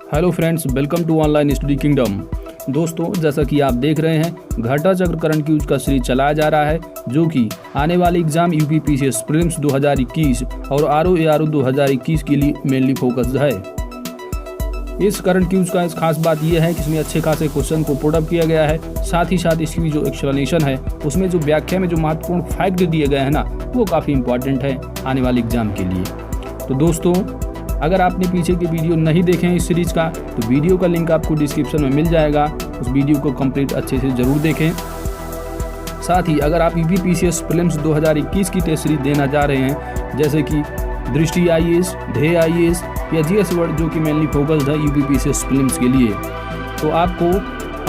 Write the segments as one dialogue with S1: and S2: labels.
S1: Hello friends, welcome to online study kingdom. दोस्तों, जैसा कि आप देख रहे हैं, घाटा चक्र करंट क्यूज का सीरीज चलाया जा रहा है, जो कि आने वाले एग्जाम यूपीपीसीएस प्रीलिम्स 2021 और आरओ 2021 के लिए मेनली फोकस्ड है। इस करंट क्यूज का खास बात यह है कि इसमें अच्छे खासे क्वेश्चन को पुट अप किया गया है। साथ ही साथ इसकी जो एक्सप्लेनेशन है, उसमें जो व्याख्या में जो महत्वपूर्ण फैक्ट दिए गए हैं ना, वो काफ़ी इंपॉर्टेंट है आने वाले एग्जाम के लिए। तो दोस्तों, अगर आपने पीछे के वीडियो नहीं देखे हैं इस सीरीज का, तो वीडियो का लिंक आपको डिस्क्रिप्शन में मिल जाएगा। उस वीडियो को कंप्लीट अच्छे से ज़रूर देखें। साथ ही अगर आप यूपीपीसीएस प्रीलिम्स 2021 की टेस्ट सीरीज देना चाह रहे हैं, जैसे कि दृष्टि आईएएस, ध्येय आईएएस या जीएस वर्ड, जो कि मेनली फोकस्ड है यूपीपीसीएस प्रीलिम्स के लिए, तो आपको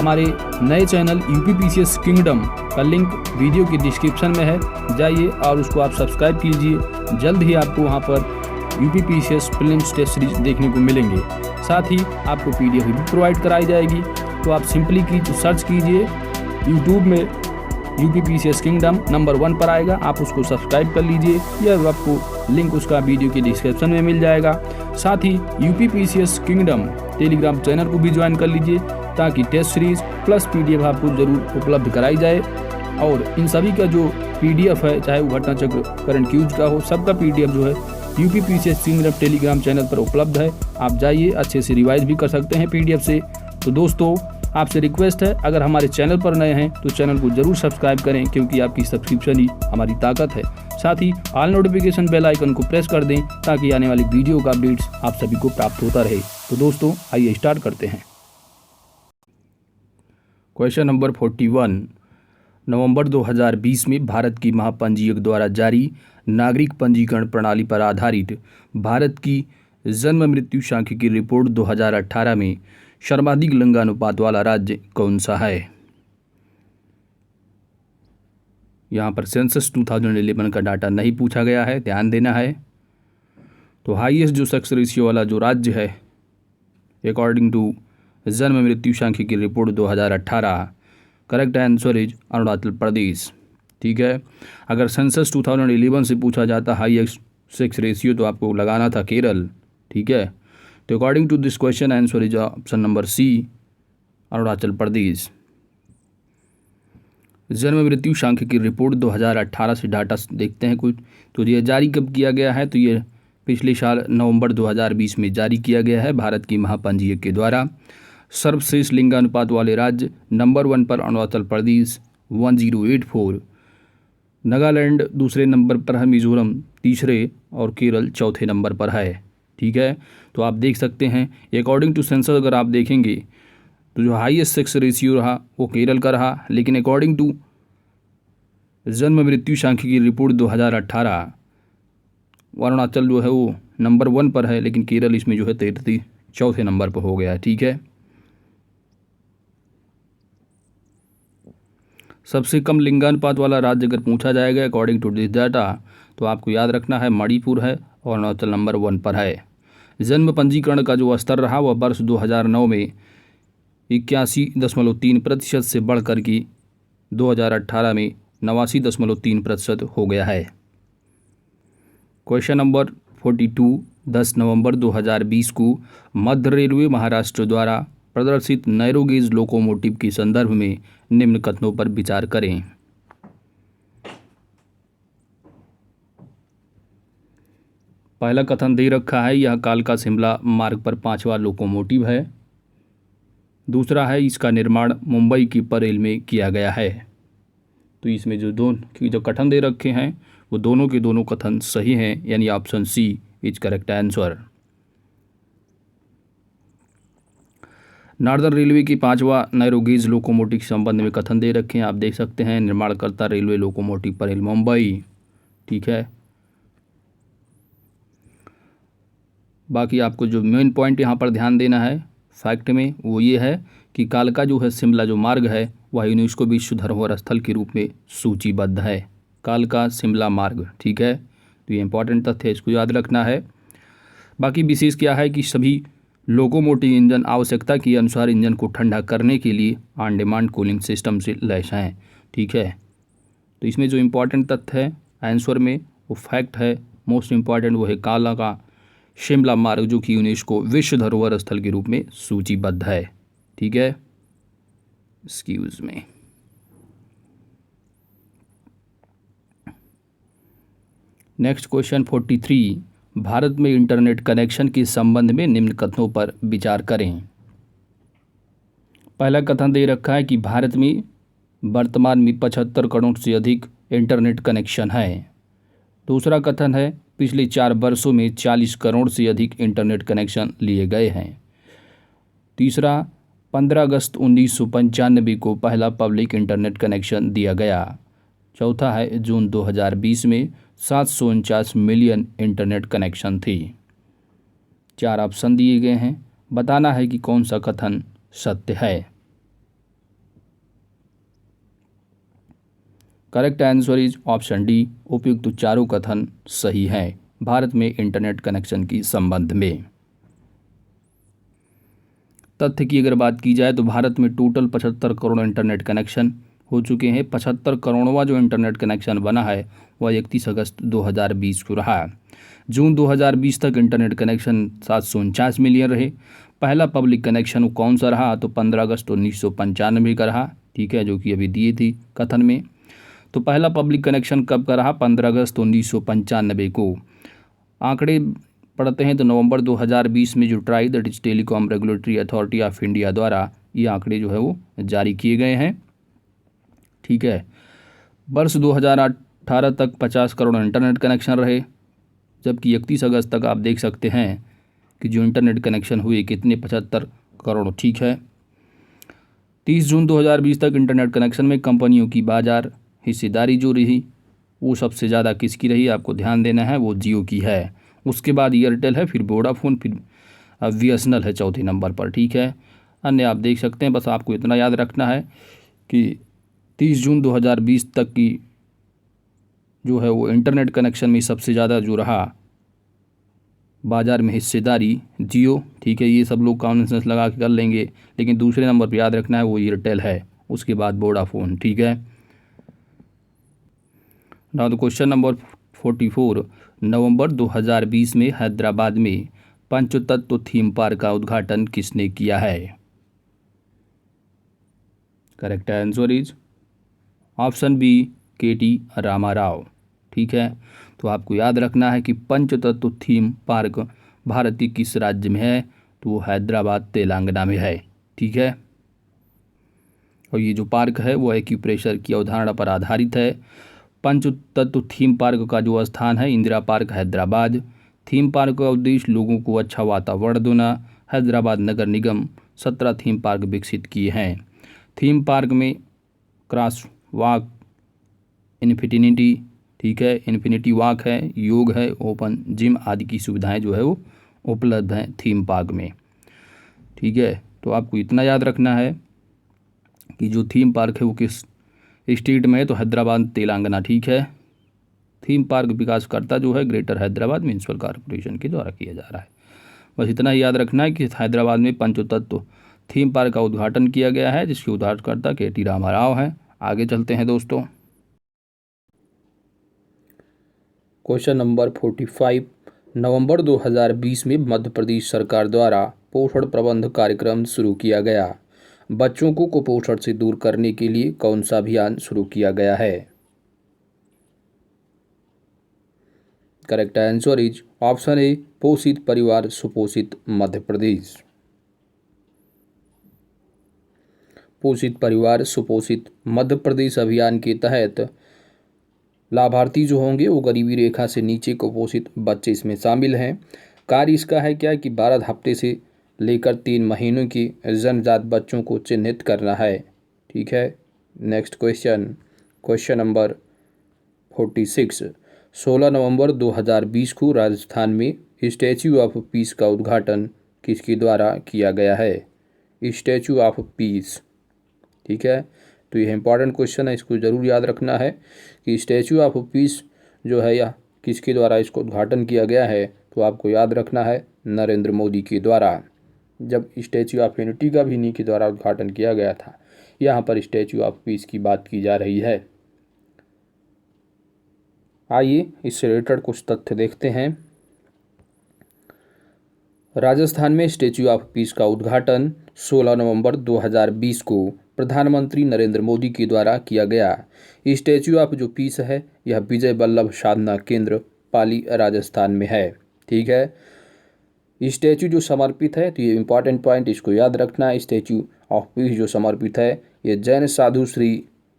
S1: हमारे नए चैनल यूपीपीसीएस किंगडम का लिंक वीडियो के डिस्क्रिप्शन में है, जाइए और उसको आप सब्सक्राइब कीजिए। जल्द ही आपको वहाँ पर यूपीपीसीएस प्रीलिम्स टेस्ट सीरीज देखने को मिलेंगे। साथ ही आपको पीडीएफ भी प्रोवाइड कराई जाएगी। तो आप सिंपली सर्च कीजिए यूट्यूब में, यूपीपीसीएस किंगडम नंबर 1 पर आएगा, आप उसको सब्सक्राइब कर लीजिए या आपको लिंक उसका वीडियो के डिस्क्रिप्शन में मिल जाएगा। साथ ही यूपीपीसीएस किंगडम टेलीग्राम चैनल को भी ज्वाइन कर लीजिए, ताकि टेस्ट सीरीज प्लस पीडीएफ आपको जरूर उपलब्ध कराई जाए। और इन सभी का जो पीडीएफ है, चाहे वो घटना चक्र करंट क्यूज का हो, सबका पीडीएफ जो है यूपीपीसीएस किंगडम टेलीग्राम चैनल पर उपलब्ध है। आप जाइए, अच्छे से रिवाइज भी कर सकते हैं पीडीएफ से। तो दोस्तों, आपसे रिक्वेस्ट है, अगर हमारे चैनल पर नए हैं तो चैनल को जरूर सब्सक्राइब करें, क्योंकि आपकी सब्सक्रिप्शन ही हमारी ताकत है। साथ ही ऑल नोटिफिकेशन बेल आइकन को प्रेस कर दें, ताकि आने वाली वीडियो का अपडेट्स आप सभी को प्राप्त होता रहे। तो दोस्तों, आइए स्टार्ट करते हैं। Question number 41। नवंबर 2020 में भारत की महापंजीयक द्वारा जारी नागरिक पंजीकरण प्रणाली पर आधारित भारत की जन्म मृत्यु सांख्यिकी रिपोर्ट 2018 में सर्वाधिक लिंगानुपात वाला राज्य कौन सा है? यहाँ पर सेंसस 2011 का डाटा नहीं पूछा गया है, ध्यान देना है। तो हाईएस्ट जो सेक्स रेशियो वाला जो राज्य है अकॉर्डिंग टू जन्म मृत्यु सांख्यिकी report 2018, correct answer is Arunachal Pradesh. ठीक है, अगर सेंसस 2011 से पूछा जाता हाईएस्ट सेक्स रेशियो, तो आपको लगाना था केरल। ठीक है, तो according to this question answer is option number C, Arunachal Pradesh. जन्म मृत्यु सांख्यिकी रिपोर्ट 2018 से डाटा देखते हैं कुछ। तो ये जारी कब किया गया है? तो ये पिछले साल नवंबर 2020 में जारी किया गया है भारत की महापंजीयक के द्वारा। सर्वश्रेष्ठ लिंगानुपात वाले राज्य नंबर 1 पर अरुणाचल प्रदेश 1084, नागालैंड दूसरे नंबर पर है, मिजोरम तीसरे और केरल चौथे नंबर पर है। ठीक है, तो आप देख सकते हैं अकॉर्डिंग टू सेंसस अगर आप देखेंगे तो जो हाईएस्ट सेक्स रेशियो रहा वो केरल का रहा, लेकिन अकॉर्डिंग टू जन्म मृत्यु सांख्यिकी रिपोर्ट 2018 अरुणाचल जो है वो नंबर 1 पर है, लेकिन केरल इसमें जो है चौथे नंबर पर हो गया है। ठीक है, सबसे कम लिंगानुपात वाला राज्य अगर पूछा जाएगा अकॉर्डिंग टू दिस डाटा, तो आपको याद रखना है मणिपुर है और अरुणाचल नंबर 1 पर है। जन्म पंजीकरण का जो स्तर रहा वह वर्ष 2009 में 81.3% से बढ़कर के 2018 में 89.3% हो गया है। Question number 42। 10 नवंबर 2020 को मध्य रेलवे महाराष्ट्र द्वारा प्रदर्शित नैरोगेज लोकोमोटिव के संदर्भ में निम्न कथनों पर विचार करें। पहला कथन दे रखा है, यह कालका शिमला मार्ग पर 5वां लोकोमोटिव है। दूसरा है, इसका निर्माण मुंबई की परेल में किया गया है। तो इसमें जो कथन दे रखे हैं वो दोनों के दोनों कथन सही हैं, यानी option C is correct answer. Northern railway की 5वां नैरोगेज लोकोमोटिव के संबंध में कथन दे रखे हैं, आप देख सकते हैं, निर्माणकर्ता रेलवे लोकोमोटिव परेल मुंबई। ठीक है, बाकी आपको जो मेन पॉइंट यहाँ पर ध्यान देना है फैक्ट में, वो ये है कि कालका जो है शिमला जो मार्ग है वह यूनेस्को विश्व धरोहर स्थल के रूप में सूचीबद्ध है। कालका शिमला मार्ग। ठीक है, तो ये इंपॉर्टेंट तथ्य है, इसको याद रखना है। बाकी विशेष क्या है कि सभी लोकोमोटिव इंजन आवश्यकता के अनुसार इंजन को ठंडा करने के लिए ऑन डिमांड कूलिंग सिस्टम से लैस हैं। ठीक है, तो इसमें जो इम्पोर्टेंट तथ्य है आंसर में वो फैक्ट है मोस्ट इम्पॉर्टेंट, वो है कालका शिमला मार्ग, जो कि यूनेस्को विश्व धरोहर स्थल के रूप में सूचीबद्ध है। ठीक है, एक्सक्यूज में। नेक्स्ट क्वेश्चन 43, भारत में इंटरनेट कनेक्शन के संबंध में निम्न कथनों पर विचार करें। पहला कथन दे रखा है कि भारत में वर्तमान में 75 करोड़ से अधिक इंटरनेट कनेक्शन है। दूसरा कथन है पिछले 4 वर्षों में 40 करोड़ से अधिक इंटरनेट कनेक्शन लिए गए हैं। तीसरा, 15 अगस्त 1995 को पहला पब्लिक इंटरनेट कनेक्शन दिया गया। चौथा है जून 2020 में 749 मिलियन इंटरनेट कनेक्शन थे। 4 ऑप्शन दिए गए हैं, बताना है कि कौन सा कथन सत्य है। Correct answer is option D, उपयुक्त चारों कथन सही हैं भारत में इंटरनेट कनेक्शन की संबंध में। तथ्य की अगर बात की जाए तो भारत में टोटल 75 करोड़ इंटरनेट कनेक्शन हो चुके हैं। 75 करोड़वां जो इंटरनेट कनेक्शन बना है वह 31 अगस्त 2020 को रहा। जून 2020 तक इंटरनेट कनेक्शन 749 मिलियन रहे। पहला पब्लिक कनेक्शन कौन सा रहा, तो 15 अगस्त 1995 का रहा। ठीक है, जो कि अभी दिए थी कथन में। तो पहला पब्लिक कनेक्शन कब का रहा, 15 अगस्त 1995 को। आंकड़े पढ़ते हैं तो नवंबर 2020 में जो try, that is telecom regulatory authority of India द्वारा ये आंकड़े जो है वो जारी किए गए हैं। ठीक है, वर्ष 2018 तक 50 करोड़ इंटरनेट कनेक्शन रहे, जबकि 31 अगस्त तक आप देख सकते हैं कि जो इंटरनेट कनेक्शन हुए कितने, 75 करोड़। ठीक है, 30 जून 2020 तक इंटरनेट कनेक्शन में कंपनियों की बाजार हिस्सेदारी जो रही वो सबसे ज़्यादा किसकी रही, आपको ध्यान देना है, वो जियो की है। उसके बाद एयरटेल है, फिर वोडाफोन, फिर बीएसएनएल है चौथे नंबर पर। ठीक है, अन्य आप देख सकते हैं। बस आपको इतना याद रखना है कि 30 जून 2020 तक की जो है वो इंटरनेट कनेक्शन में सबसे ज़्यादा जो रहा बाज़ार में हिस्सेदारी जियो। ठीक है, ये सब लोग कॉमन सेंस लगा के कर लेंगे, लेकिन दूसरे नंबर पर याद रखना है वो एयरटेल है, उसके बाद वोडाफोन। ठीक है, नाउ द क्वेश्चन नंबर 44, नवंबर 2020 में हैदराबाद में पंचतत्व थीम पार्क का उद्घाटन किसने किया है। Correct answer is option B, KT Ramarao. ठीक है, तो आपको याद रखना है कि पंचतत्व थीम पार्क भारत के किस राज्य में है, तो वो हैदराबाद तेलंगाना में है। ठीक है, और ये जो पार्क है वो एक्यूप्रेशर की अवधारणा पर आधारित है। पंचतत्व थीम पार्क का जो स्थान है Indira park Hyderabad. Theme park का उद्देश्य लोगों को अच्छा वातावरण देना। हैदराबाद नगर निगम 17 थीम पार्क विकसित किए हैं। थीम पार्क में क्रॉस वॉक, इन्फिनिटी, ठीक है, इन्फिनिटी वॉक है, योग है, ओपन जिम आदि की सुविधाएं जो है वो उपलब्ध हैं थीम पार्क में। ठीक है, तो आपको इतना याद रखना है कि जो थीम पार्क है वो किस स्टेट में है, तो हैदराबाद तेलंगाना। ठीक है, थीम पार्क विकासकर्ता जो है ग्रेटर हैदराबाद म्यूनसिपल कॉरपोरेशन के द्वारा किया जा रहा है। बस इतना ही याद रखना है कि हैदराबाद में पंचतत्व थीम पार्क का उद्घाटन किया गया है, जिसके उद्घाटनकर्ता केटी रामाराव हैं। आगे चलते हैं दोस्तों। क्वेश्चन नंबर 45, नवंबर 2020 में मध्य प्रदेश सरकार द्वारा पोषण प्रबंध कार्यक्रम शुरू किया गया। बच्चों को कुपोषण से दूर करने के लिए कौन सा अभियान शुरू किया गया है। करेक्ट आंसर इज ऑप्शन ए, पोषित परिवार सुपोषित मध्य प्रदेश। पोषित परिवार सुपोषित मध्य प्रदेश अभियान के तहत लाभार्थी जो होंगे वो गरीबी रेखा से नीचे कुपोषित बच्चे इसमें शामिल हैं। कार्य इसका है क्या कि 12 हफ्ते से लेकर 3 महीनों के जन्मजात बच्चों को चिन्हित करना है। ठीक है, नेक्स्ट क्वेश्चन, क्वेश्चन नंबर 46, 16 नवंबर 2020 को राजस्थान में स्टैच्यू ऑफ पीस का उद्घाटन किसके द्वारा किया गया है। Statue of peace. ठीक है, तो यह इंपॉर्टेंट क्वेश्चन है, इसको ज़रूर याद रखना है कि स्टैच्यू ऑफ पीस जो है या किसके द्वारा इसको उद्घाटन किया गया है, तो आपको याद रखना है नरेंद्र मोदी के द्वारा। जब स्टैच्यू ऑफ यूनिटी का भी इन्हीं के द्वारा उद्घाटन किया गया था, यहाँ पर स्टैच्यू ऑफ पीस की बात की जा रही है। आइए इससे रिलेटेड कुछ तथ्य देखते हैं। राजस्थान में स्टैच्यू ऑफ पीस का उद्घाटन 16 नवंबर 2020 को प्रधानमंत्री नरेंद्र मोदी के द्वारा किया गया। स्टैच्यू ऑफ जो पीस है यह विजय वल्लभ साधना केंद्र पाली राजस्थान में है। ठीक है, स्टैच्यू जो समर्पित है, तो ये इंपॉर्टेंट पॉइंट इसको याद रखना। स्टैच्यू ऑफ पीस जो समर्पित है ये जैन साधु श्री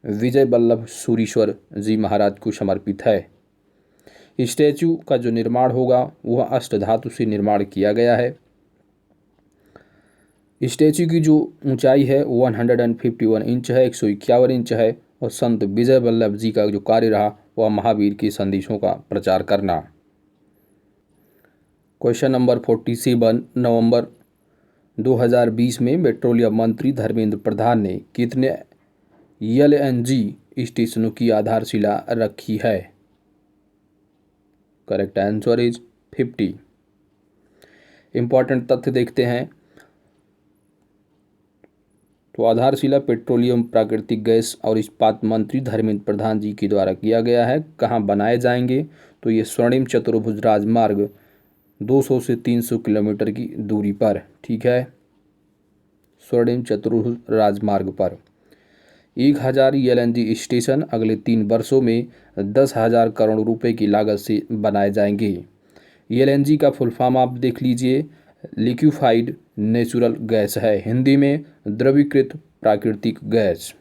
S1: विजय वल्लभ सूरीश्वर जी महाराज को समर्पित है। स्टैच्यू का जो निर्माण होगा वह अष्टधातु से निर्माण किया गया है। स्टैच्यू की जो ऊंचाई है 151 इंच है, 151 इंच है। और संत विजय वल्लभ जी का जो कार्य रहा वह महावीर के संदेशों का प्रचार करना। क्वेश्चन नंबर 47, नवंबर 2020 में पेट्रोलियम मंत्री धर्मेंद्र प्रधान ने कितने एलएनजी स्टेशनों की आधारशिला रखी है? Correct answer is 50। इंपॉर्टेंट तथ्य देखते हैं। तो आधारशिला पेट्रोलियम, प्राकृतिक गैस और इस्पात मंत्री धर्मेंद्र प्रधान जी के द्वारा किया गया है। कहाँ बनाए जाएंगे? तो ये स्वर्णिम चतुर्भुज राजमार्ग 200 से 300 किलोमीटर की दूरी पर। ठीक है, स्वर्णिम चतुर्भुज राजमार्ग पर 1000 एलएनजी स्टेशन अगले 3 वर्षों में 10,000 करोड़ रुपए की लागत से बनाए जाएंगे। एलएनजी का फुल फॉर्म आप देख लीजिए, लिक्विफाइड नेचुरल गैस है, हिंदी में द्रवीकृत प्राकृतिक गैस।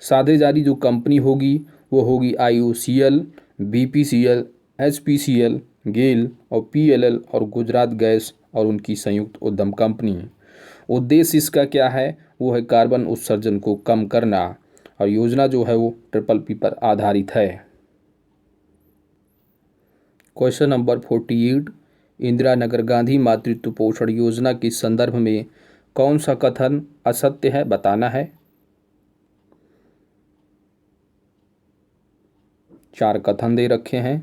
S1: साझे जारी जो कंपनी होगी वो होगी IOCL, BPCL, HPCL, गेल और PLL और गुजरात गैस और उनकी संयुक्त उद्यम कंपनी। उद्देश्य इसका क्या है? वो है कार्बन उत्सर्जन को कम करना और योजना जो है वो PPP पर आधारित है। क्वेश्चन नंबर 48, इंदिरा नगर गांधी मातृत्व पोषण योजना के संदर्भ में कौन सा कथन असत्य है? बताना है। 4 कथन दे रखे हैं।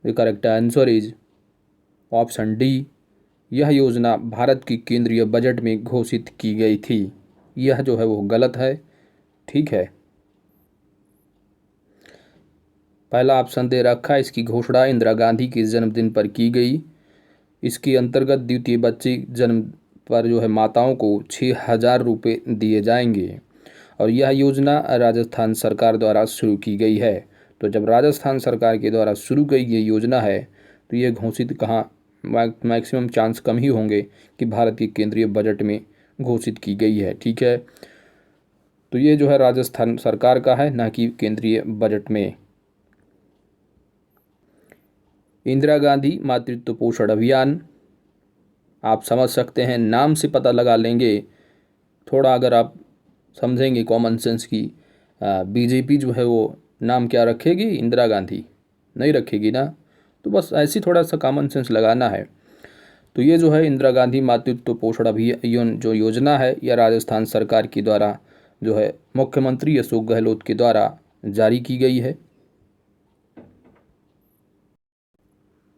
S1: The correct answer is option D, यह योजना भारत की केंद्रीय बजट में घोषित की गई थी। यह जो है वो गलत है। ठीक है, पहला ऑप्शन दे रखा है, इसकी घोषणा इंदिरा गांधी के जन्मदिन पर की गई। इसके अंतर्गत द्वितीय बच्चे जन्म पर जो है माताओं को 6,000 रुपये दिए जाएंगे और यह योजना राजस्थान सरकार द्वारा शुरू की गई है। तो जब राजस्थान सरकार के द्वारा शुरू की ये योजना है तो ये घोषित कहाँ, मैक्सिमम चांस कम ही होंगे कि भारत के केंद्रीय बजट में घोषित की गई है। ठीक है, तो ये जो है राजस्थान सरकार का है, ना कि केंद्रीय बजट में। इंदिरा गांधी मातृत्व पोषण अभियान आप समझ सकते हैं, नाम से पता लगा लेंगे। थोड़ा अगर आप समझेंगे कॉमन सेंस की, बीजेपी जो है वो नाम क्या रखेगी? इंदिरा गांधी नहीं रखेगी ना। तो बस ऐसी थोड़ा सा कॉमन सेंस लगाना है। तो ये जो है इंदिरा गांधी मातृत्व पोषण अभियान जो योजना है यह राजस्थान सरकार के द्वारा जो है मुख्यमंत्री अशोक गहलोत के द्वारा जारी की गई है।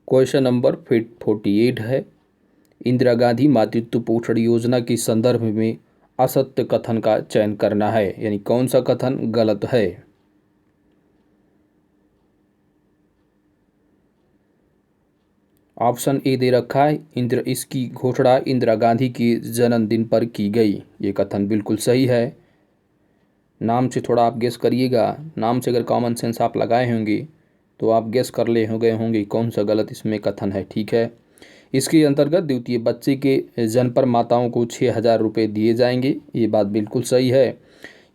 S1: क्वेश्चन नंबर 48 है, इंदिरा गांधी मातृत्व पोषण योजना के संदर्भ में असत्य कथन का चयन करना है, यानी कौन सा कथन गलत है? ऑप्शन ए दे रखा है, इसकी घोषणा इंदिरा गांधी के जन्मदिन पर की गई। ये कथन बिल्कुल सही है। नाम से थोड़ा आप गेस करिएगा, नाम से अगर कॉमन सेंस आप लगाए होंगे तो आप गेस कर ले हो गए होंगे कौन सा गलत इसमें कथन है। ठीक है, इसके अंतर्गत द्वितीय बच्चे के जन्म पर माताओं को 6,000 रुपये दिए जाएंगे। ये बात बिल्कुल सही है।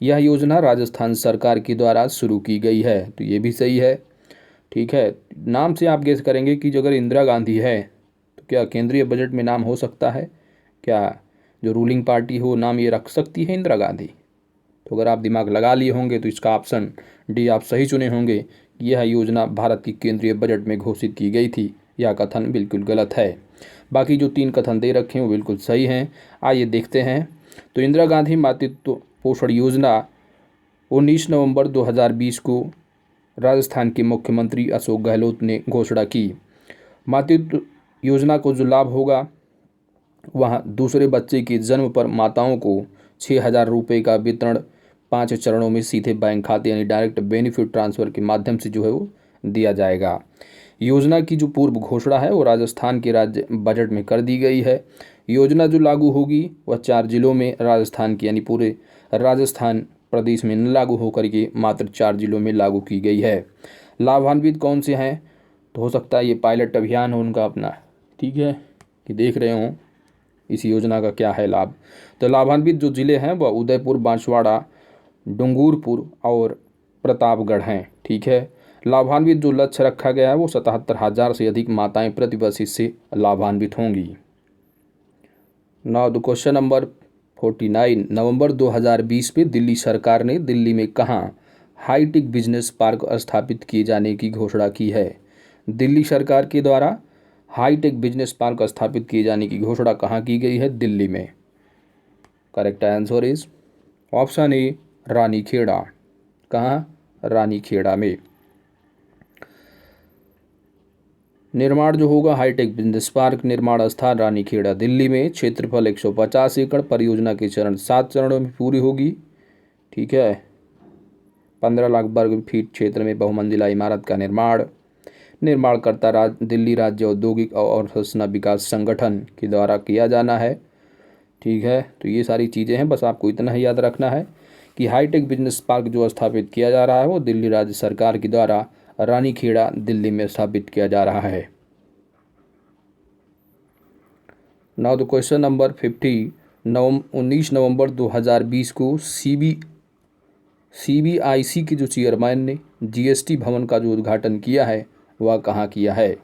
S1: यह योजना राजस्थान सरकार के द्वारा शुरू की गई है, तो ये भी सही है। ठीक है, नाम से आप गेस करेंगे कि जो अगर इंदिरा गांधी है तो क्या केंद्रीय बजट में नाम हो सकता है? क्या जो रूलिंग पार्टी हो नाम ये रख सकती है इंदिरा गांधी? तो अगर आप दिमाग लगा लिए होंगे तो इसका ऑप्शन डी आप सही चुने होंगे। यह योजना भारत की केंद्रीय बजट में घोषित की गई थी। यह कथन बिल्कुल गलत है। बाकी जो 3 कथन दे रखे हैं वो बिल्कुल सही हैं। आइए देखते हैं। तो इंदिरा गांधी मातृत्व पोषण योजना 19 नवंबर 2020 को राजस्थान के मुख्यमंत्री अशोक गहलोत ने घोषणा की। मातृत्व योजना को जो लाभ होगा वहाँ दूसरे बच्चे के जन्म पर माताओं को 6,000 रुपये का वितरण 5 चरणों में सीधे बैंक खाते यानी डायरेक्ट बेनिफिट ट्रांसफ़र के माध्यम से जो है वो दिया जाएगा। योजना की जो पूर्व घोषणा है वो राजस्थान के राज्य बजट में कर दी गई है। योजना जो लागू होगी वह 4 जिलों में राजस्थान की यानी पूरे राजस्थान प्रदेश में न लागू होकर के मात्र 4 जिलों में लागू की गई है। लाभान्वित कौन से हैं, तो हो सकता है ये पायलट अभियान हो उनका अपना, ठीक है, कि देख रहे हों इस योजना का क्या है लाभ। तो लाभान्वित जो ज़िले हैं वह उदयपुर, बांसवाड़ा, डूंगरपुर और प्रतापगढ़ हैं, ठीक है। लाभान्वित जो लक्ष्य रखा गया है वो 77,000 से अधिक माताएं प्रतिवर्ष इससे लाभान्वित होंगी। नाउ द क्वेश्चन नंबर 49, नवंबर 2020 में दिल्ली सरकार ने दिल्ली में कहाँ हाईटेक बिजनेस पार्क स्थापित किए जाने की घोषणा की है। दिल्ली सरकार के द्वारा हाईटेक बिजनेस पार्क स्थापित किए जाने की घोषणा कहाँ की गई है, दिल्ली में। Correct answer is option A Ranikhera. कहाँ, रानीखेड़ा में। निर्माण जो होगा हाईटेक बिजनेस पार्क निर्माण स्थान रानीखेड़ा दिल्ली में। क्षेत्रफल 150 एकड़। परियोजना के चरण 7 चरणों में पूरी होगी, ठीक है। 15 लाख वर्ग फीट क्षेत्र में बहुमंजिला इमारत का निर्माणकर्ता दिल्ली राज्य औद्योगिक और सूचना विकास संगठन के द्वारा किया जाना है, ठीक है। तो ये सारी चीज़ें हैं, बस आपको इतना ही याद रखना है कि हाईटेक बिजनेस पार्क जो स्थापित किया जा रहा है वो दिल्ली राज्य सरकार के द्वारा रानीखेड़ा दिल्ली में स्थापित किया जा रहा है। नाउ द क्वेश्चन नंबर 50, 19 नवंबर 2020 को सीबीआईसी के जो चेयरमैन ने जीएसटी भवन का जो उद्घाटन किया है वह कहाँ किया है।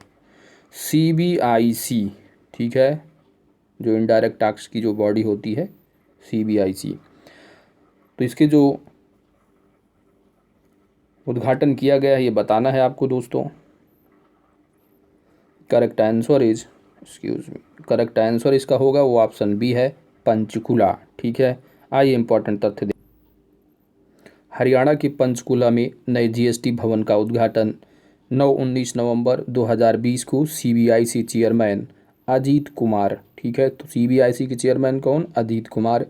S1: सीबीआईसी, ठीक है, जो इनडायरेक्ट टैक्स की जो बॉडी होती है सीबीआईसी, तो इसके जो उद्घाटन किया गया है ये बताना है आपको दोस्तों। Correct answer is correct answer इसका होगा वो ऑप्शन बी है, पंचकुला, ठीक है। आइए इंपॉर्टेंट तथ्य दें। हरियाणा के पंचकुला में नए जीएसटी भवन का उद्घाटन 19 नवंबर 2020 को सीबीआईसी चेयरमैन अजीत कुमार, ठीक है, तो सीबीआईसी के चेयरमैन कौन, अजीत कुमार,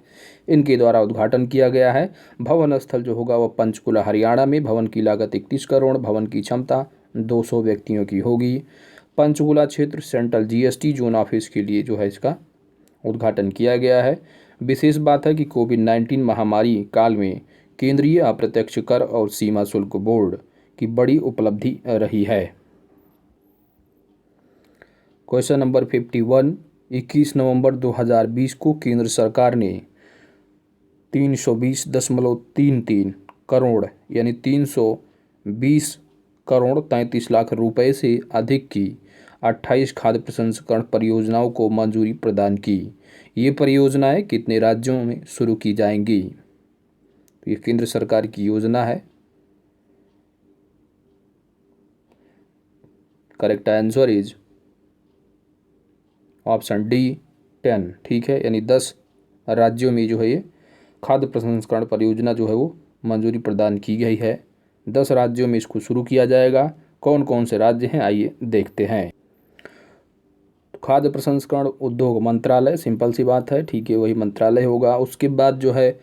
S1: इनके द्वारा उद्घाटन किया गया है। भवन स्थल जो होगा वह पंचकुला हरियाणा में। भवन की लागत 31 करोड़, भवन की क्षमता 200 व्यक्तियों की होगी। पंचकुला क्षेत्र सेंट्रल जीएसटी जोन ऑफिस के लिए जो है इसका उद्घाटन किया गया है। विशेष बात है कि कोविड-19 महामारी काल में केंद्रीय अप्रत्यक्ष कर और सीमा शुल्क बोर्ड की बड़ी उपलब्धि रही है। क्वेश्चन नंबर 51, 21 नवंबर 2020 को केंद्र सरकार ने 320.33 करोड़ यानी 320 करोड़ 33 लाख रुपए से अधिक की 28 खाद्य प्रसंस्करण परियोजनाओं को मंजूरी प्रदान की। ये परियोजनाएं कितने राज्यों में शुरू की जाएंगी। तो ये केंद्र सरकार की योजना है। Correct answer is option D 10, ठीक है, यानी 10 राज्यों में जो है ये खाद्य प्रसंस्करण परियोजना जो है वो मंजूरी प्रदान की गई है। 10 राज्यों में इसको शुरू किया जाएगा। कौन कौन से राज्य हैं आइए देखते हैं। खाद्य प्रसंस्करण उद्योग मंत्रालय, सिंपल सी बात है, ठीक है, वही मंत्रालय होगा। उसके बाद जो है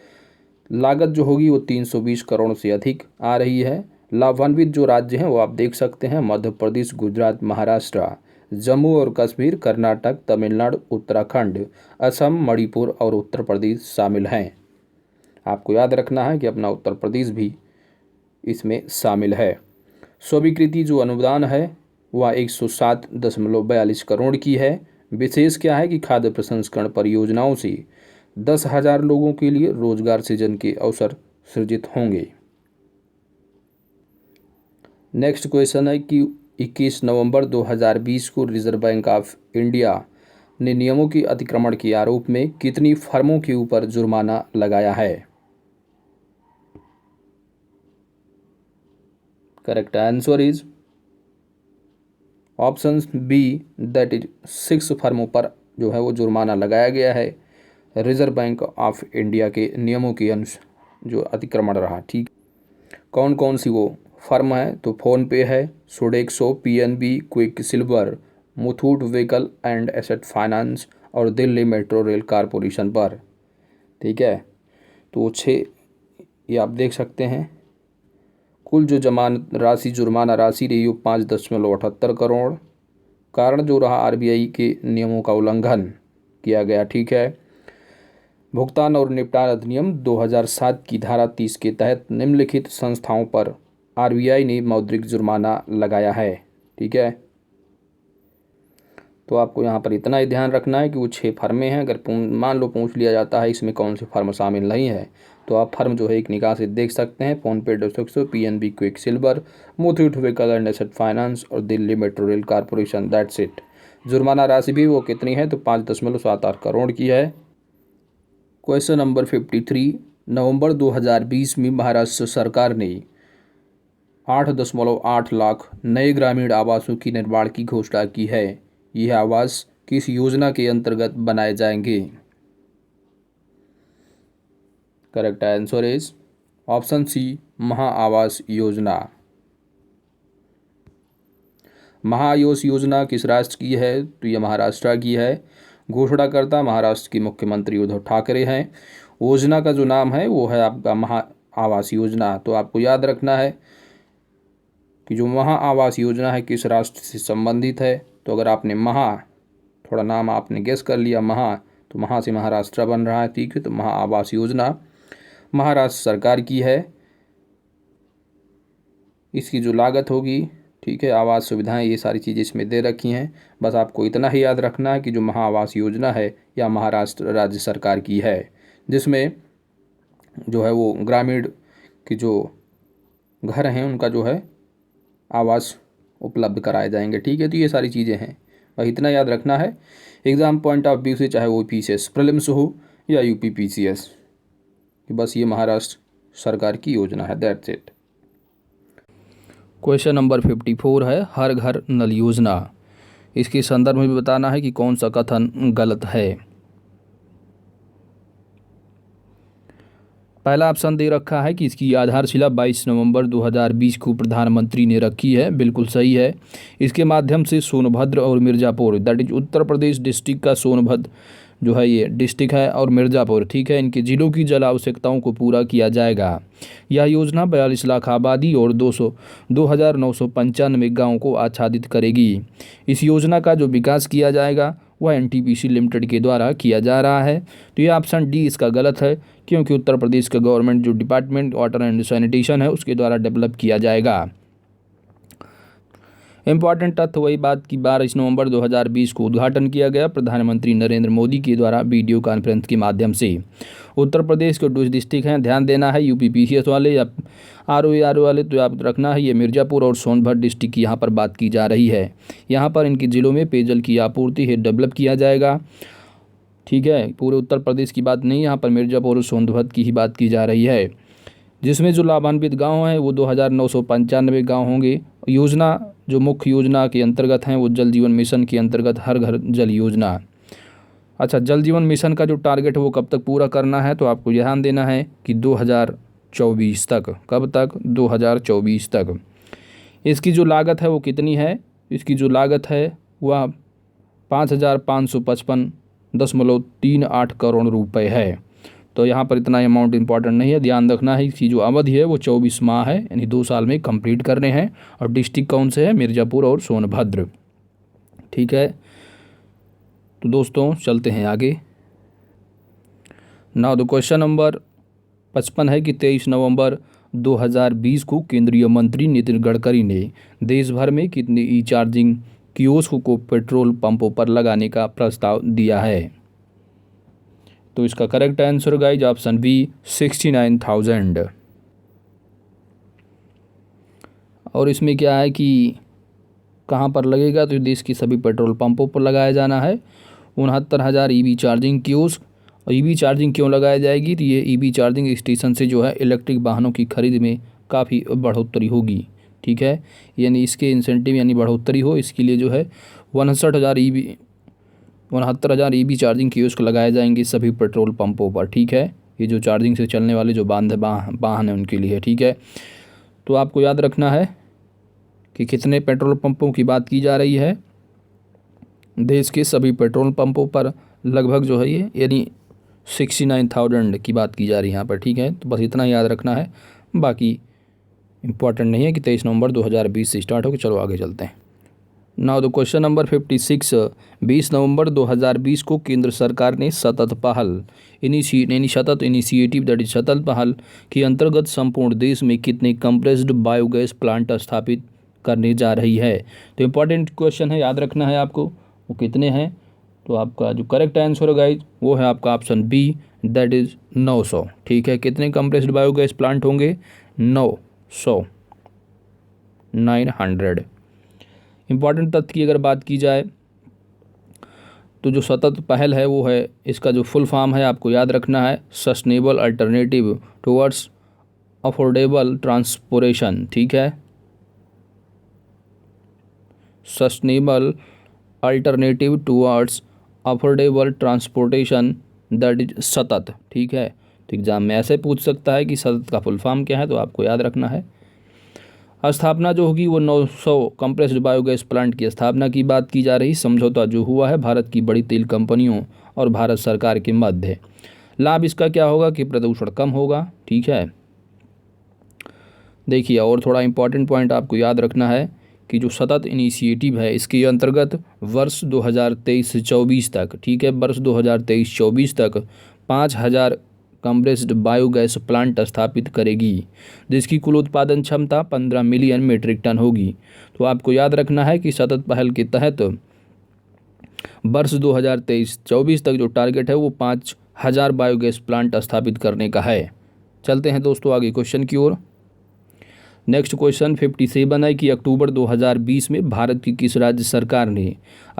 S1: लागत जो होगी वो 320 करोड़ से अधिक आ रही है। लाभान्वित जो राज्य हैं वो आप देख सकते हैं, मध्य प्रदेश, गुजरात, महाराष्ट्र, जम्मू और कश्मीर, कर्नाटक, तमिलनाडु, उत्तराखंड, असम, मणिपुर और उत्तर प्रदेश शामिल हैं। आपको याद रखना है कि अपना उत्तर प्रदेश भी इसमें शामिल है। स्वीकृति जो अनुदान है वह 107.42 करोड़ की है। विशेष क्या है कि खाद्य प्रसंस्करण परियोजनाओं से 10,000 लोगों के लिए रोजगार सृजन के अवसर सृजित होंगे। नेक्स्ट क्वेश्चन है कि 21 नवंबर 2020 को रिजर्व बैंक ऑफ इंडिया ने नियमों के अतिक्रमण के आरोप में कितनी फर्मों के ऊपर जुर्माना लगाया है। Correct answer is option B, that is 6 फर्मों पर जो है वो जुर्माना लगाया गया है रिजर्व बैंक ऑफ इंडिया के नियमों के जो अतिक्रमण रहा, ठीक। कौन कौन सी वो फर्म है, तो फ़ोनपे है, Sodexo, PNB, quick silver, Muthoot vehicle and asset finance और दिल्ली मेट्रो रेल कारपोरेशन पर, ठीक है। तो 6 ये आप देख सकते हैं कुल जो जमानत राशि जुर्माना राशि रही वो 5.78 करोड़। कारण जो रहा आरबीआई के नियमों का उल्लंघन किया गया। ठीक है। भुगतान और निपटान अधिनियम 2007 की धारा 30 के तहत निम्नलिखित संस्थाओं पर आरबीआई ने मौद्रिक जुर्माना लगाया है। ठीक है। तो आपको यहाँ पर इतना ही ध्यान रखना है कि वो 6 फर्में हैं। अगर मान लो पूछ लिया जाता है इसमें कौन सी फर्म शामिल नहीं है, तो आप फर्म जो है एक निगाह से देख सकते हैं। फोनपे, डोसक्सो, PNB quick silver, Muthoot vehicle and asset finance और Delhi metro rail corporation. That's it. जुर्माना राशि भी वो कितनी है, तो 5.78 करोड़ की है। Question number 53। नवंबर 2020 में महाराष्ट्र सरकार ने 8.8 लाख नए ग्रामीण आवासों की निर्माण की घोषणा की है। यह आवास किस योजना के अंतर्गत बनाए जाएंगे? Correct answer is option C, Maha Awas योजना। महाआवास योजना किस राष्ट्र की है, तो यह महाराष्ट्र की है। घोषणाकर्ता महाराष्ट्र के मुख्यमंत्री उद्धव ठाकरे हैं। योजना का जो नाम है वो है आपका महा आवास योजना। तो आपको याद रखना है कि जो महा आवास योजना है किस राष्ट्र से संबंधित है। तो अगर आपने थोड़ा नाम आपने गेस कर लिया तो महा से महाराष्ट्र बन रहा है। ठीक है। तो महा आवास योजना महाराष्ट्र सरकार की है। इसकी जो लागत होगी, ठीक है, आवास सुविधाएं, ये सारी चीज़ें इसमें दे रखी हैं। बस आपको इतना ही याद रखना है कि जो महा आवास योजना है या महाराष्ट्र राज्य सरकार की है, जिसमें जो है वो ग्रामीण के जो घर हैं उनका जो है आवास उपलब्ध कराए जाएंगे। ठीक है। तो ये सारी चीज़ें हैं, बस इतना याद रखना है एग्ज़ाम पॉइंट ऑफ व्यू से, चाहे वो पीसीएस प्रीलिम्स हो या यूपी पीसीएस, कि बस ये महाराष्ट्र सरकार की योजना है। That's it. क्वेश्चन नंबर 54 है हर घर नल योजना। इसके संदर्भ में भी बताना है कि कौन सा कथन गलत है। पहला ऑप्शन दे रखा है कि इसकी आधारशिला 22 नवंबर 2020 को प्रधानमंत्री ने रखी है। बिल्कुल सही है। इसके माध्यम से सोनभद्र और Mirzapur, that is Uttar Pradesh district का सोनभद्र जो है ये डिस्ट्रिक्ट है, और मिर्ज़ापुर, ठीक है, इनके जिलों की जल आवश्यकताओं को पूरा किया जाएगा। यह योजना 42 लाख आबादी और 2,995 गाँव को आच्छादित करेगी। इस योजना का जो विकास किया जाएगा वह एनटीपीसी लिमिटेड के द्वारा किया जा रहा है। तो ये ऑप्शन डी इसका गलत है, क्योंकि उत्तर प्रदेश का गवर्नमेंट जो डिपार्टमेंट वाटर एंड सैनिटेशन है उसके द्वारा डेवलप किया जाएगा। इंपॉर्टेंट तथ्य वही बात कि 22 नवंबर 2020 को उद्घाटन किया गया प्रधानमंत्री नरेंद्र मोदी के द्वारा वीडियो कॉन्फ्रेंस के माध्यम से। उत्तर प्रदेश के 2 डिस्ट्रिक्ट हैं, ध्यान देना है, यूपी पीसीएस वाले या आरओ वाले, तो आप रखना है ये मिर्ज़ापुर और सोनभद्र डिस्ट्रिक्ट की यहाँ पर बात की जा रही है। यहाँ पर इनके ज़िलों में पेयजल की आपूर्ति है डेवलप किया जाएगा। ठीक है। पूरे उत्तर प्रदेश की बात नहीं, यहाँ पर मिर्ज़ापुर और सोनभद्र की ही बात की जा रही है, जिसमें जो लाभान्वित गांव हैं वो 2,995 गांव होंगे। योजना जो मुख्य योजना के अंतर्गत हैं वो जल जीवन मिशन के अंतर्गत हर घर जल योजना। अच्छा, जल जीवन मिशन का जो टारगेट है वो कब तक पूरा करना है, तो आपको ध्यान देना है कि 2024 तक। कब तक? 2024 तक। इसकी जो लागत है वो कितनी है? इसकी जो लागत है वह 5,555.38 करोड़ रुपए है। तो यहाँ पर इतना अमाउंट इंपॉर्टेंट नहीं है, ध्यान रखना है इसकी जो अवधि है वो 24 माह है, यानी 2 साल में कंप्लीट करने हैं। और डिस्ट्रिक्ट कौन से है? मिर्ज़ापुर और सोनभद्र। ठीक है। तो दोस्तों चलते हैं आगे। नाउ द क्वेश्चन नंबर 55 है कि 23 नवंबर 2020 को केंद्रीय मंत्री नितिन गडकरी ने देश भर में कितने ई चार्जिंग कियोस्क को पेट्रोल पंपों पर लगाने का प्रस्ताव दिया है? तो इसका correct answer guys option B 69,000। और इसमें क्या है कि कहाँ पर लगेगा, तो देश के सभी पेट्रोल पंपों पर लगाया जाना है। 69,000 ईवी चार्जिंग कियोस्क। और ईवी चार्जिंग क्यों लगाई जाएगी, तो ये ईवी चार्जिंग स्टेशन से जो है इलेक्ट्रिक वाहनों की खरीद में काफ़ी बढ़ोतरी होगी। ठीक है। यानी इसके इंसेंटिव यानी बढ़ोतरी हो, इसके लिए जो है 69,000 ईवी चार्जिंग कियोस्क लगाए जाएंगे सभी पेट्रोल पंपों पर। ठीक है। ये जो चार्जिंग से चलने वाले जो वाहन हैं उनके लिए। ठीक है। तो आपको याद रखना है कि कितने पेट्रोल पंपों की बात की जा रही है। देश के सभी पेट्रोल पंपों पर लगभग जो है ये यानी 69,000 की बात की जा रही है यहाँ पर। ठीक है। तो बस इतना याद रखना है, बाकी इम्पॉर्टेंट नहीं है कि 23 नवंबर 2020 से स्टार्ट होगी। चलो आगे चलते हैं। Now the question number 56। 20 नवंबर 2020 को केंद्र सरकार ने सतत पहल सतत इनिशिएटिव दैट इज सतत पहल के अंतर्गत संपूर्ण देश में कितने कंप्रेस्ड बायोगैस प्लांट स्थापित करने जा रही है। तो इम्पॉर्टेंट क्वेश्चन है, याद रखना है आपको वो कितने हैं। तो आपका जो करेक्ट आंसर है गाइज वो है आपका ऑप्शन बी, दैट इज 900। ठीक है, कितने कंप्रेस्ड बायोगैस प्लांट होंगे? 900। इम्पॉर्टेंट तथ्य की अगर बात की जाए तो जो सतत पहल है वो है, इसका जो फुल फॉर्म है आपको याद रखना है, sustainable alternative towards affordable transportation. ठीक है, sustainable alternative towards affordable transportation that is सतत। ठीक है, तो एग्जाम में ऐसे पूछ सकता है कि सतत का फुल फॉर्म क्या है, तो आपको याद रखना है। स्थापना जो होगी वो 900 कंप्रेस्ड बायोगैस प्लांट की स्थापना की बात की जा रही। समझौता जो हुआ है भारत की बड़ी तेल कंपनियों और भारत सरकार के मध्य। लाभ इसका क्या होगा कि प्रदूषण कम होगा। ठीक है, देखिए और थोड़ा इंपॉर्टेंट पॉइंट आपको याद रखना है कि जो सतत इनिशिएटिव है इसके अंतर्गत वर्ष 2023-24 तक, ठीक है, वर्ष 2023-24 तक 5000 कंप्रेस्ड बायोगैस प्लांट स्थापित करेगी, जिसकी कुल उत्पादन क्षमता 15 मिलियन मीट्रिक टन होगी। तो आपको याद रखना है कि सतत पहल के तहत वर्ष 2023-24 तक जो टारगेट है वो 5000 बायोगैस प्लांट स्थापित करने का है। चलते हैं दोस्तों आगे क्वेश्चन की ओर। नेक्स्ट क्वेश्चन 57 है कि अक्टूबर 2020 में भारत की किस राज्य सरकार ने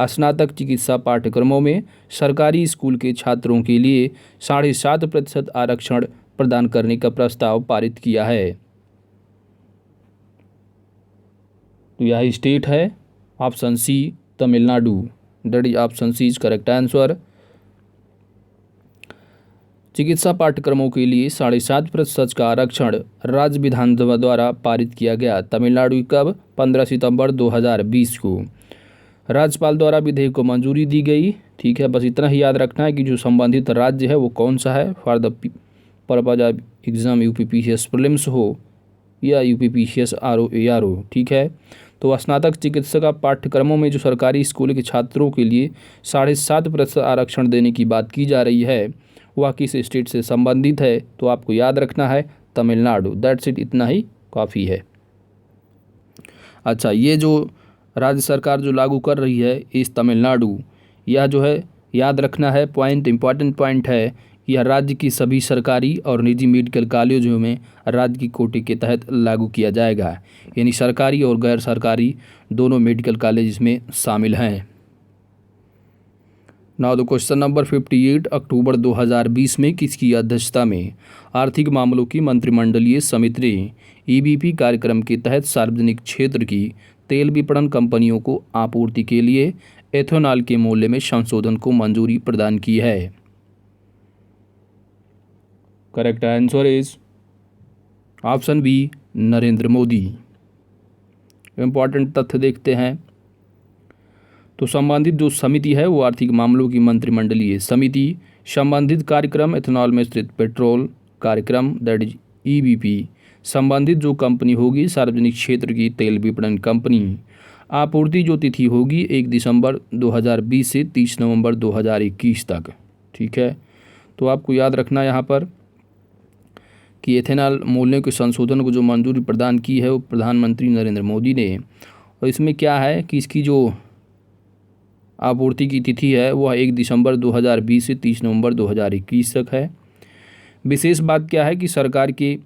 S1: स्नातक चिकित्सा पाठ्यक्रमों में सरकारी स्कूल के छात्रों के लिए 7.5% आरक्षण प्रदान करने का प्रस्ताव पारित किया है। तो यह स्टेट है option C Tamil Nadu, that is option C is correct answer. चिकित्सा पाठ्यक्रमों के लिए 7.5% का आरक्षण राज्य विधानसभा द्वारा पारित किया गया। तमिलनाडु कब? 15 सितंबर 2020 को राज्यपाल द्वारा विधेयक को मंजूरी दी गई। ठीक है, बस इतना ही याद रखना है कि जो संबंधित राज्य है वो कौन सा है for the purpose of exam UPPCS prelims हो या यूपीपीसीएस आरओ एआरओ। ठीक है, तो स्नातक चिकित्सा पाठ्यक्रमों में जो सरकारी स्कूल के छात्रों के लिए 7.5% आरक्षण देने की बात की जा रही है वह किस स्टेट से संबंधित है? तो आपको याद रखना है तमिलनाडु। दैट्स इट, इतना ही काफ़ी है। अच्छा, ये जो राज्य सरकार जो लागू कर रही है इस तमिलनाडु, यह जो है याद रखना है पॉइंट, इंपॉर्टेंट पॉइंट है, यह राज्य की सभी सरकारी और निजी मेडिकल कॉलेजों में राज्य की कोटे के तहत लागू किया जाएगा। यानी सरकारी और गैर सरकारी दोनों मेडिकल कॉलेज इसमें शामिल हैं। Now the question number 58। अक्टूबर 2020 में किसकी अध्यक्षता में आर्थिक मामलों की मंत्रिमंडलीय समिति ने ईबीपी कार्यक्रम के तहत सार्वजनिक क्षेत्र की तेल विपणन कंपनियों को आपूर्ति के लिए एथेनॉल के मूल्य में संशोधन को मंजूरी प्रदान की है? Correct answer is option B, Narendra Modi. Important तथ्य देखते हैं। तो संबंधित जो समिति है वो आर्थिक मामलों की मंत्रिमंडलीय समिति संबंधित कार्यक्रम एथेनॉल मिश्रित पेट्रोल कार्यक्रम दैट इज ईबीपी संबंधित जो कंपनी होगी सार्वजनिक क्षेत्र की तेल विपणन कंपनी, आपूर्ति जो तिथि होगी 1 दिसंबर 2020 से 30 नवंबर 2021 तक। ठीक है, तो आपको याद रखना यहाँ पर कि एथेनॉल मूल्यों के संशोधन को जो मंजूरी प्रदान की है वो प्रधानमंत्री नरेंद्र मोदी ने। और इसमें क्या है कि इसकी जो आपूर्ति की तिथि है वह 1 दिसंबर 2020 से 30 नवंबर 2021 तक है। विशेष बात क्या है कि सरकार के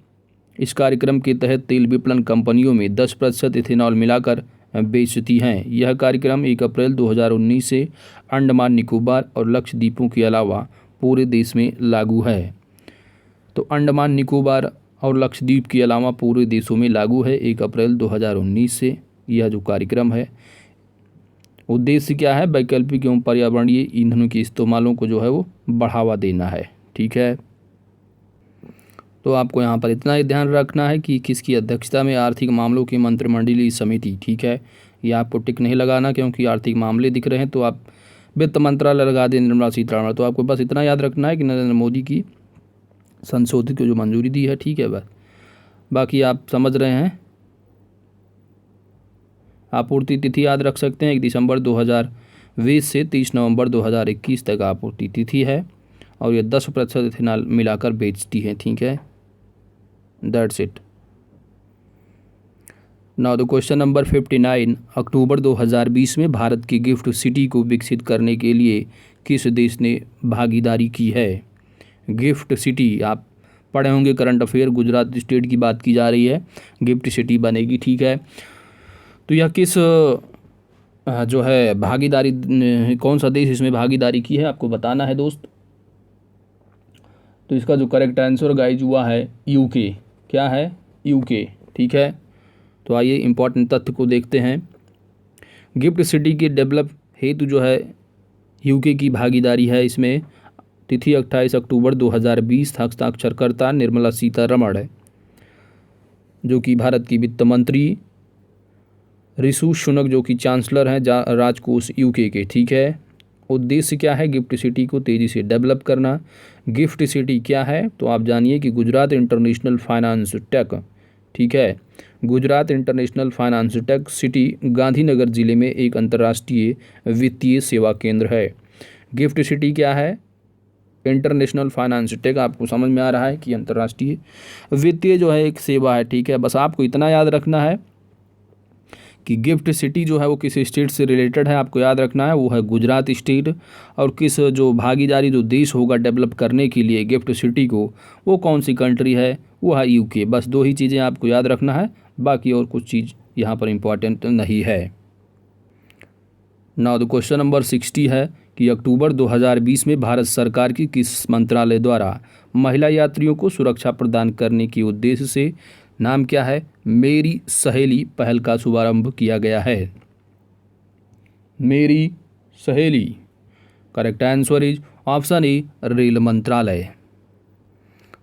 S1: इस कार्यक्रम के तहत तेल विपणन कंपनियों में 10% इथेनॉल मिलाकर बेचती हैं। यह कार्यक्रम 1 अप्रैल 2019 से अंडमान निकोबार और लक्षद्वीपों के अलावा पूरे देश में लागू है। तो अंडमान निकोबार और लक्षद्वीप के अलावा पूरे देशों में लागू है 1 अप्रैल 2019 से यह जो कार्यक्रम है। उद्देश्य क्या है? वैकल्पिक एवं पर्यावरणीय ईंधनों के इस्तेमालों को जो है वो बढ़ावा देना है। ठीक है, तो आपको यहाँ पर इतना ही ध्यान रखना है कि किसकी अध्यक्षता में आर्थिक मामलों की मंत्रिमंडलीय समिति। ठीक है, ये आपको टिक नहीं लगाना क्योंकि आर्थिक मामले दिख रहे हैं तो आप वित्त मंत्रालय लगा दें निर्मला सीतारमण। तो आपको बस इतना याद रखना है कि नरेंद्र मोदी की संशोधित को जो मंजूरी दी है। ठीक है, बस बाकी आप समझ रहे हैं आपूर्ति तिथि याद रख सकते हैं 1 दिसंबर 2020 से 30 नवंबर 2021 तक आपूर्ति तिथि है, और ये 10% इथेनॉल मिलाकर बेचती है। ठीक है, that's it. Now the question number 59, अक्टूबर 2020 में भारत की गिफ्ट सिटी को विकसित करने के लिए किस देश ने भागीदारी की है? गिफ्ट सिटी आप पढ़े होंगे करंट अफेयर, गुजरात स्टेट की बात की जा रही है, गिफ्ट सिटी बनेगी। ठीक है, तो यह किस जो है भागीदारी, कौन सा देश इसमें भागीदारी की है आपको बताना है दोस्त। तो इसका जो करेक्ट आंसर गाइज हुआ है यूके। क्या है? यूके। ठीक है, तो आइए इम्पॉर्टेंट तथ्य को देखते हैं। गिफ्ट सिटी के डेवलप हेतु जो है यूके की भागीदारी है। इसमें तिथि 28 अक्टूबर 2020, हस्ताक्षरकर्ता निर्मला सीतारमण है, जो कि भारत की वित्त मंत्री, ऋषि सुनक जो कि चांसलर हैं राजकोष यूके के। ठीक है, उद्देश्य क्या है? गिफ्ट सिटी को तेज़ी से डेवलप करना। गिफ्ट सिटी क्या है? तो आप जानिए कि गुजरात इंटरनेशनल फाइनेंस टेक। ठीक है, Gujarat international finance tech city Gandhinagar जिले में एक अंतर्राष्ट्रीय वित्तीय सेवा केंद्र है। गिफ्ट सिटी क्या है? इंटरनेशनल फाइनेंस टेक, आपको समझ में आ रहा है कि अंतर्राष्ट्रीय वित्तीय जो है एक सेवा है। ठीक है, बस आपको इतना याद रखना है कि गिफ्ट सिटी जो है वो किस स्टेट से रिलेटेड है, आपको याद रखना है, वो है गुजरात स्टेट। और किस जो भागीदारी जो देश होगा डेवलप करने के लिए गिफ्ट सिटी को, वो कौन सी कंट्री है, वो है यूके। बस दो ही चीज़ें आपको याद रखना है, बाकी और कुछ चीज़ यहाँ पर इम्पॉर्टेंट नहीं है। नाउ द क्वेश्चन नंबर 60 है कि अक्टूबर 2020 में भारत सरकार की किस मंत्रालय द्वारा महिला यात्रियों को सुरक्षा प्रदान करने के उद्देश्य से नाम क्या है, मेरी सहेली पहल का शुभारंभ किया गया है? मेरी सहेली, correct answer is option A rail मंत्रालय।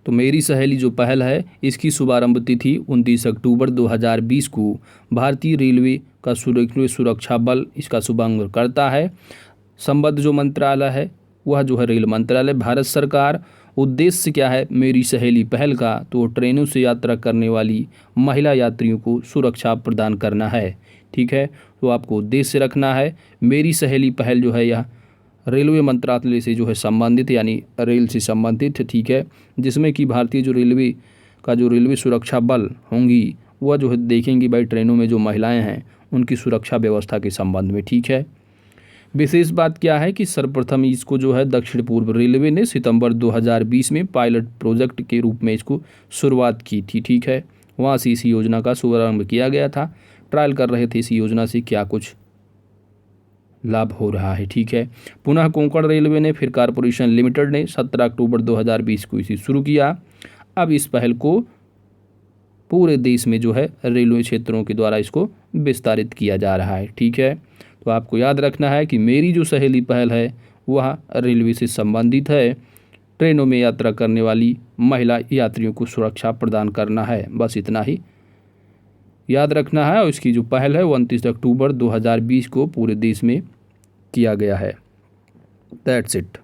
S1: तो मेरी सहेली जो पहल है इसकी शुभारंभ तिथि 29 अक्टूबर 2020 को भारतीय रेलवे का सुरक्षा बल इसका शुभारंभ करता है। संबद्ध जो मंत्रालय है वह जो है रेल मंत्रालय, भारत सरकार। उद्देश्य क्या है मेरी सहेली पहल का? तो ट्रेनों से यात्रा करने वाली महिला यात्रियों को सुरक्षा प्रदान करना है। ठीक है, तो आपको उद्देश्य रखना है। मेरी सहेली पहल जो है यह रेलवे मंत्रालय से जो है संबंधित, यानी रेल से संबंधित। ठीक है, जिसमें कि भारतीय जो रेलवे का जो रेलवे सुरक्षा बल होंगी वह जो है देखेंगी भाई ट्रेनों में जो महिलाएं हैं उनकी सुरक्षा व्यवस्था के संबंध में। ठीक है, विशेष बात क्या है कि सर्वप्रथम इसको जो है दक्षिण पूर्व रेलवे ने सितंबर 2020 में पायलट प्रोजेक्ट के रूप में इसको शुरुआत की थी। ठीक है, वहाँ से इस योजना का शुभारंभ किया गया था। ट्रायल कर रहे थे इस योजना से क्या कुछ लाभ हो रहा है। ठीक है, पुनः कोंकण रेलवे ने फिर कारपोरेशन लिमिटेड ने 17 अक्टूबर 2020 को इसे शुरू किया। अब इस पहल को पूरे देश में जो है रेलवे क्षेत्रों के द्वारा इसको विस्तारित किया जा रहा है। ठीक है, तो आपको याद रखना है कि मेरी जो सहेली पहल है वह रेलवे से संबंधित है, ट्रेनों में यात्रा करने वाली महिला यात्रियों को सुरक्षा प्रदान करना है। बस इतना ही याद रखना है, और इसकी जो पहल है वो 29 अक्टूबर 2020 को पूरे देश में किया गया है। That's it.